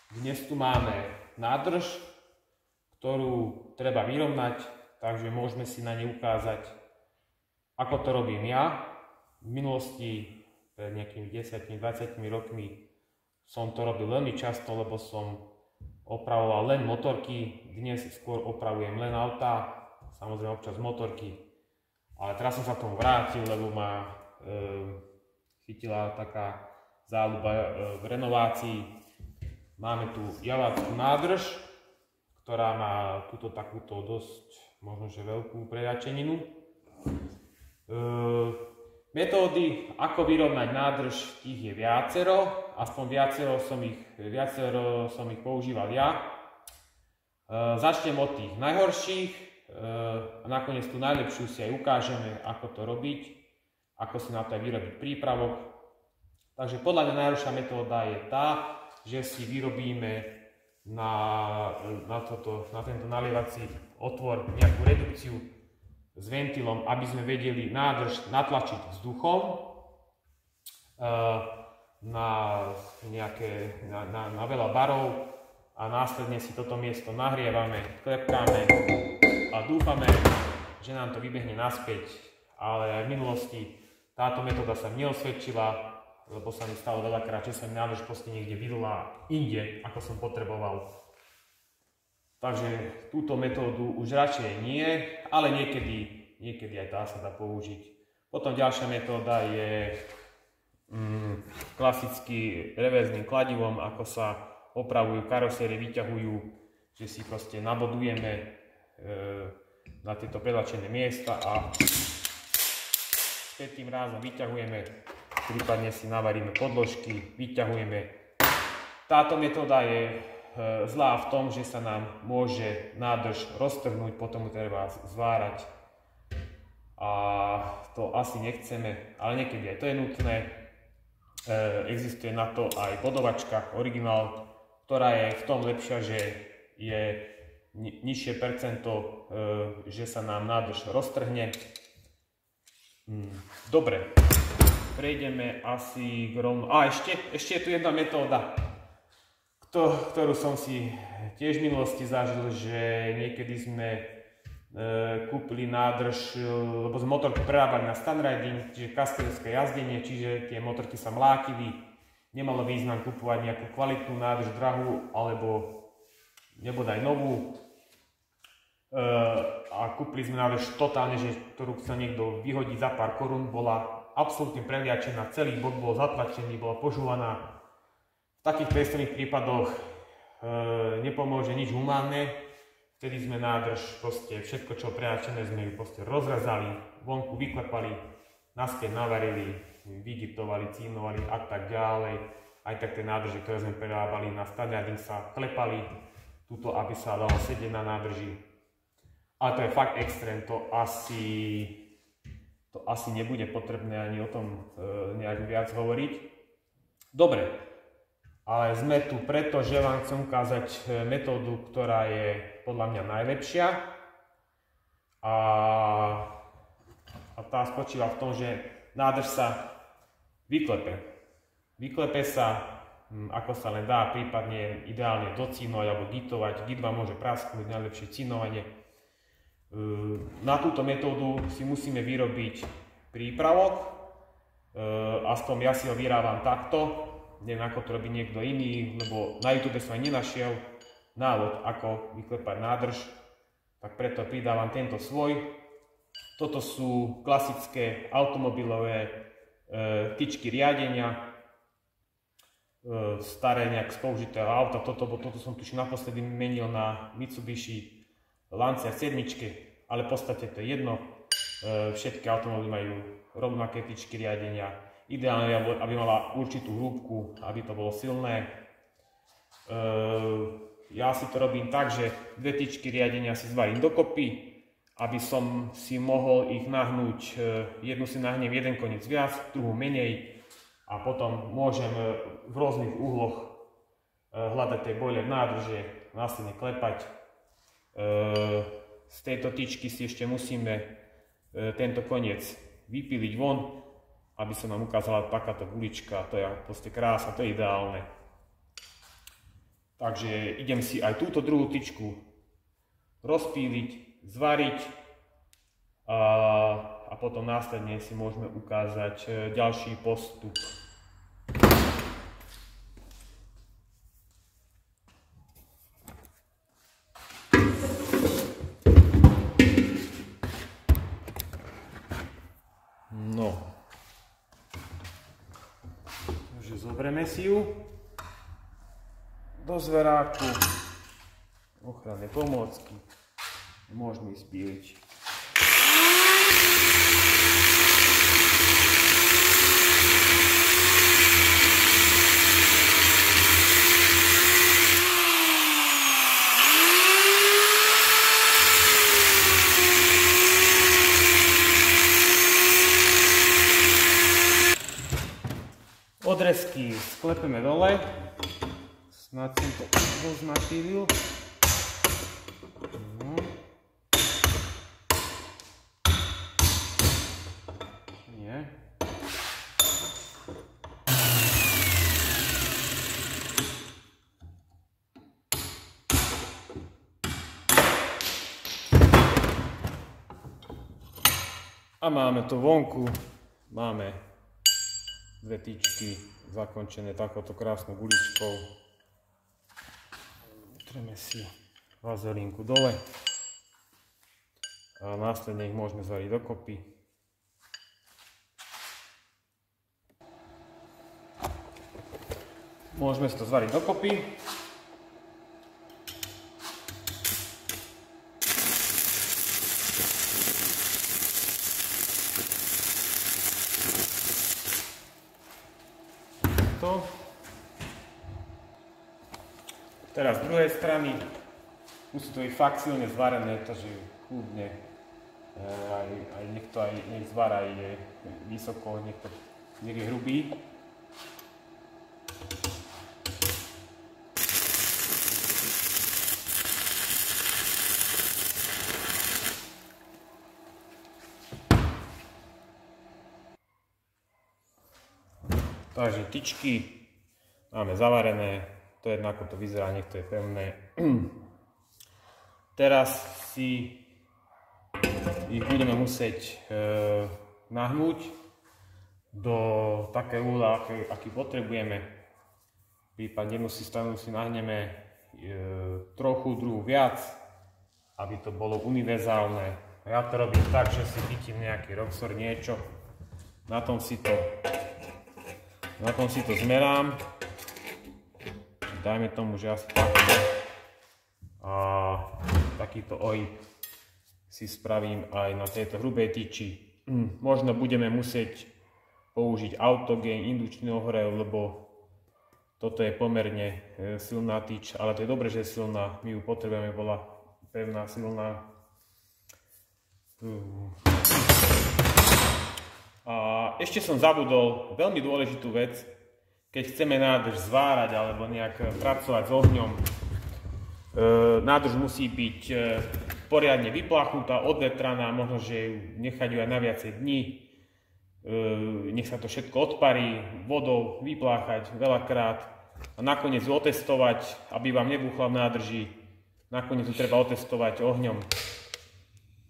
Dnes tu máme nádrž, ktorú treba vyrovnať, takže môžeme si na nej ukázať, ako to robím ja. V minulosti, pred nejakými 10-20 rokmi, som to robil veľmi často, lebo som opravoval len motorky. Dnes skôr opravujem len autá, samozrejme občas motorky. Ale teraz som sa k tomu vrátil, lebo ma chytila taká záľuba v renovácii. Máme tu javáckú nádrž, ktorá má túto takúto dosť, možno že veľkú preľačeninu. Metódy, ako vyrovnať nádrž, tých je viacero, aspoň viacero som ich používal ja. Začnem od tých najhorších a nakoniec tú najlepšiu si aj ukážeme, ako to robiť, ako si na to aj vyrobiť prípravok. Takže podľa mňa najhoršia metóda je tá, že si vyrobíme na tento nalievací otvor nejakú redukciu s ventilom, aby sme vedeli nádrž natlačiť vzduchom na veľa barov a následne si toto miesto nahrievame, klepkáme a dúfame, že nám to vybehne naspäť. Ale aj v minulosti táto metóda sa neosvedčila, lebo sa mi stalo veľakrát, že sa mi nádrž proste niekde vydala inde, ako som potreboval. Takže túto metódu už radšej nie, ale niekedy aj tá sa dá použiť. Potom ďalšia metóda je klasicky reverzným kladivom, ako sa opravujú karosérie, vyťahujú, že si proste nabodujeme na tieto predlačené miesta a spätým rázom vyťahujeme, prípadne si navaríme podložky, vyťahujeme. Táto metóda je zlá v tom, že sa nám môže nádrž roztrhnúť, potom ju treba zvárať a to asi nechceme, ale niekedy aj to je nutné. Existuje na to aj bodovačka originál, ktorá je v tom lepšia, že je nižšie percento, že sa nám nádrž roztrhne. Dobre, prejdeme asi k rovno. Ešte je tu jedna metóda, ktorú som si tiež v minulosti zažil, že niekedy sme kúpili nádrž, lebo sme motorky prerábali na stanriding, čiže kaskadérske jazdenie, čiže tie motorky sa mlákili. Nemalo význam kupovať nejakú kvalitnú nádrž, drahú, alebo nebodaj novú. A kúpili sme nádrž totálne, že ktorú chcel niekto vyhodiť za pár korún, bola absolútne preliačená, celý bod bol zatlačený, bola požúvaná. V takýchto extrémnych prípadoch nepomôže nič humánne. Vtedy sme nádrž, proste všetko, čo preliačené, sme ju proste rozrezali, vonku vyklepali, naspäť navarili, vygitovali, cínovali a tak ďalej. Aj tak tie nádrže, ktoré sme prerábali na stanriding, sa klepali tuto, aby sa dalo sedieť na nádrži. Ale to je fakt extrém, to asi nebude potrebné ani o tom nejak viac hovoriť. Dobre, ale sme tu preto, že vám chcem ukázať metódu, ktorá je podľa mňa najlepšia. A tá spočíva v tom, že nádrž sa vyklepe. Vyklepe sa, ako sa len dá, prípadne ideálne docínovať alebo gitovať. Git vám môže prasknúť, najlepšie cínovanie. Na túto metódu si musíme vyrobiť prípravok. Aspoň ja si ho vyrábam takto. Neviem, ako to robí niekto iný, lebo na YouTube som aj nenašiel návod, ako vyklepať nádrž. Tak preto pridávam tento svoj. Toto sú klasické automobilové tyčky riadenia. Staré nejak z použitého auta. Toto som tuším naposledy menil na Mitsubishi Lancer 7, ale v podstate to je jedno. Všetky automobily majú rovnaké tyčky riadenia. Ideálne, aby mala určitú hĺbku, aby to bolo silné. Ja si to robím tak, že dve tyčky riadenia si zvarím dokopy, aby som si mohol ich nahnúť. Jednu si nahnem jeden koniec viac, druhú menej a potom môžem v rôznych uhloch hľadať tie boiler nádrže, následne klepať. Z tejto tyčky si ešte musíme tento koniec vypíliť von, aby sa nám ukázala takáto gulička. To je proste krása, to je ideálne. Takže idem si aj túto druhú tyčku rozpíliť, zvariť a potom následne si môžeme ukázať ďalší postup. No, takže zoberieme si ju do zveráku, ochranné pomôcky, môžeme ísť píliť. Odrezky sklepeme dole, snad som to dosť napílil. No. Nie. A máme to vonku, máme dve tyčky zakončené takouto krásnou guličkou. Treme si vazelínku dole a následne ich môžeme zvariť dokopy. Môžeme si to zvariť dokopy. Teraz z druhej strany musí to byť fakt silne zvarené, takže kľudne nech zvar aj je vysoko, nech je hrubý. Takže tyčky máme zavarené. To je jedno, ako to vyzerá, nech to je pevné. Teraz si ich budeme musieť nahnúť do takého úhla, aký potrebujeme. Prípadne jednu stranu si nahneme trochu, druhú viac, aby to bolo univerzálne. Ja to robím tak, že si chytím nejaký roxor, niečo, na tom si to zmerám. Dajme tomu, že asi takto a takýto ohyb si spravím aj na tejto hrubej tyči. Možno budeme musieť použiť autogain, indukčný ohrev, lebo toto je pomerne silná tyč, ale to je dobre, že je silná, my ju potrebujeme, bola pevná, silná. A ešte som zabudol veľmi dôležitú vec. Keď chceme nádrž zvárať alebo nejak pracovať s ohňom, nádrž musí byť poriadne vypláchnutá, odvetraná, možno, že ju nechať ju aj na viacej dní. Nech sa to všetko odparí, vodou vypláchať veľakrát a nakoniec ju otestovať, aby vám nebuchla v nádrži. Nakoniec ju treba otestovať ohňom.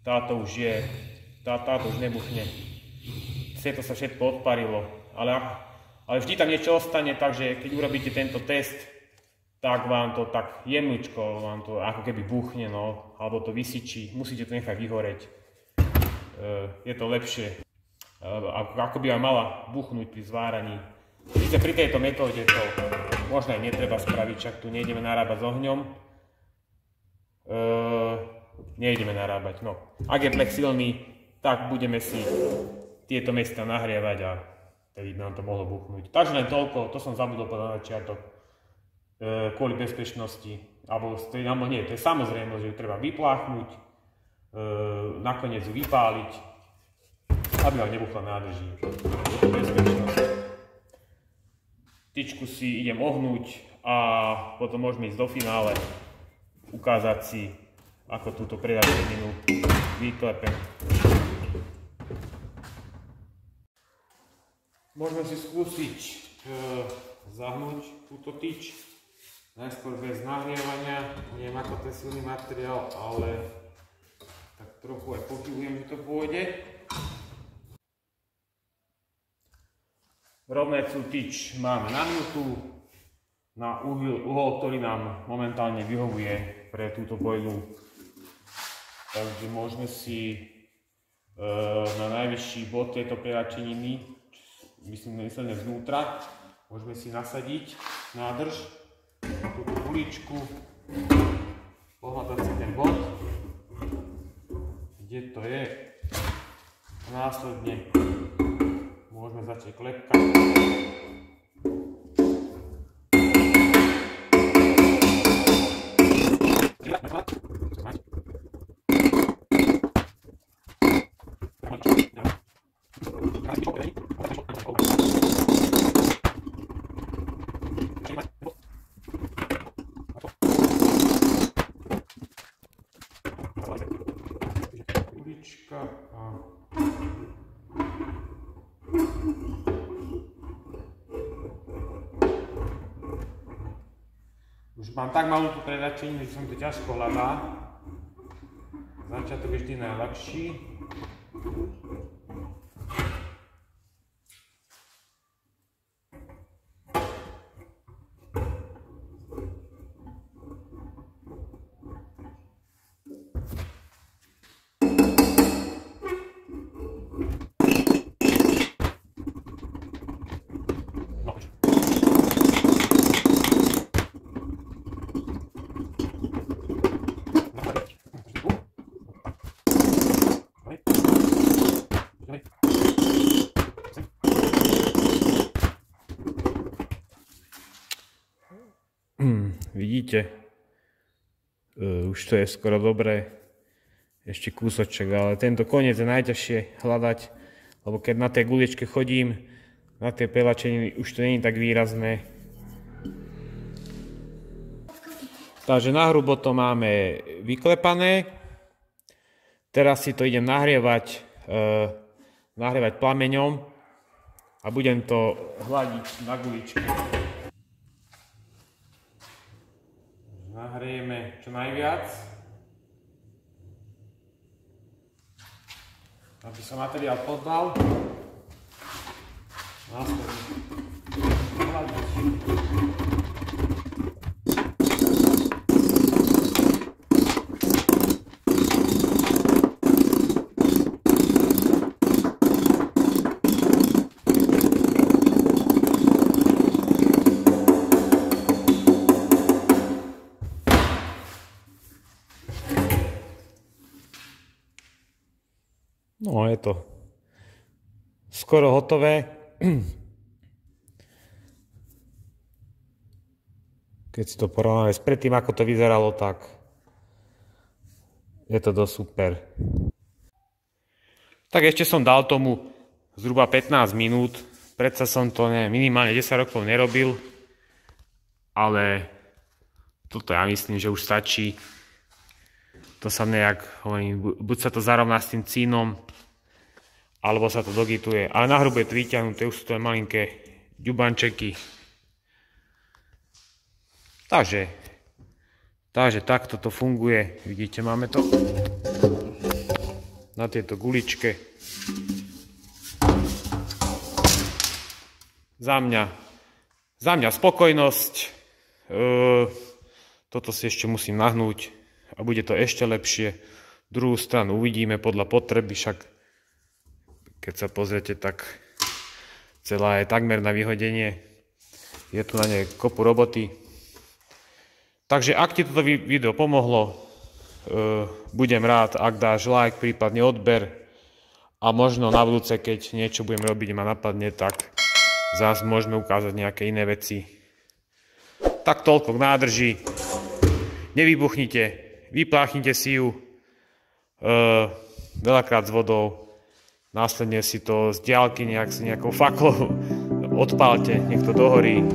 Táto už nebuchne. To sa všetko odparilo, ale vždy tam niečo ostane, takže keď urobíte tento test, tak vám to tak jemnučko, vám to ako keby buchne, no, alebo to vysyčí, musíte to nechať vyhoreť. Je to lepšie, ako by vám mala buchnúť pri zváraní. Víte, pri tejto metóde to možno aj netreba spraviť, však tu nejdeme narábať s ohňom. Nejdeme narábať, no. Ak je plech silný, tak budeme si tieto miesta nahrievať a tedy by nám to mohlo buchnúť. Takže len toľko, to som zabudol povedať na začiatok, kvôli bezpečnosti, alebo nie, to je samozrejme, že ju treba vypláchnuť, nakoniec ju vypáliť, aby vám nebuchla nádrží. Je to bezpečnosť. Tyčku si idem ohnúť a potom môžeme ísť do finále, ukázať si, ako túto predačeninu vyklepem. Môžeme si skúsiť zahnúť túto tyč. Najskôr bez nahrievania, neviem ako to je silný materiál, ale tak trochu aj pochybujem, že to pôjde. Rovnecú tyč máme nahnutú na uhol, ktorý nám momentálne vyhovuje pre túto bojlu. Takže môžeme si na najvyšší bod tejto prelačeniny, myslím zvnútra, môžeme si nasadiť nádrž na túto guličku, pohľadať si ten bod, kde to je, a následne môžeme začať klepkať. Už mám tak malú tú prelačeninu, že sa mi to ťažko hľadá. Začiatok je vždy najľahší. Vidíte, už to je skoro dobré, ešte kúsoček, ale tento koniec je najťažšie hľadať, lebo keď na tej guličke chodím, na tie prelačeniny, už to nie je tak výrazné. Takže nahrubo to máme vyklepané, teraz si to idem nahrievať plameňom a budem to hľadiť na guličke. Nahriejeme čo najviac, aby sa materiál poddal. Následne hľadiť. No, je to skoro hotové. Keď si to porovnáme s predtým, ako to vyzeralo, tak je to dosť super. Tak ešte som dal tomu zhruba 15 minút. Predsa som to minimálne 10 rokov nerobil. Ale toto ja myslím, že už stačí. To sa nejak, buď sa to zarovná s tým cínom, alebo sa to dogituje. Ale na hrube je to vyťahnuté, už sú to malinké ďubančeky. Takže takto to funguje. Vidíte, máme to na tieto guličke. Za mňa spokojnosť. Toto si ešte musím nahnúť a bude to ešte lepšie. Druhú stranu uvidíme podľa potreby, však keď sa pozriete, tak celá je takmer na vyhodenie. Je tu na nej kopu roboty. Takže ak ti toto video pomohlo, budem rád, ak dáš like, prípadne odber a možno na budúce, keď niečo budem robiť ma napadne, tak zás môžeme ukázať nejaké iné veci. Tak toľko k nádrži. Nevybuchnite, vypláchnite si ju veľakrát s vodou, následne si to z diaľky nejakou faklou odpálte, nech to dohorí.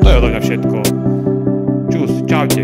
To je odo mňa všetko. Čus, čaute.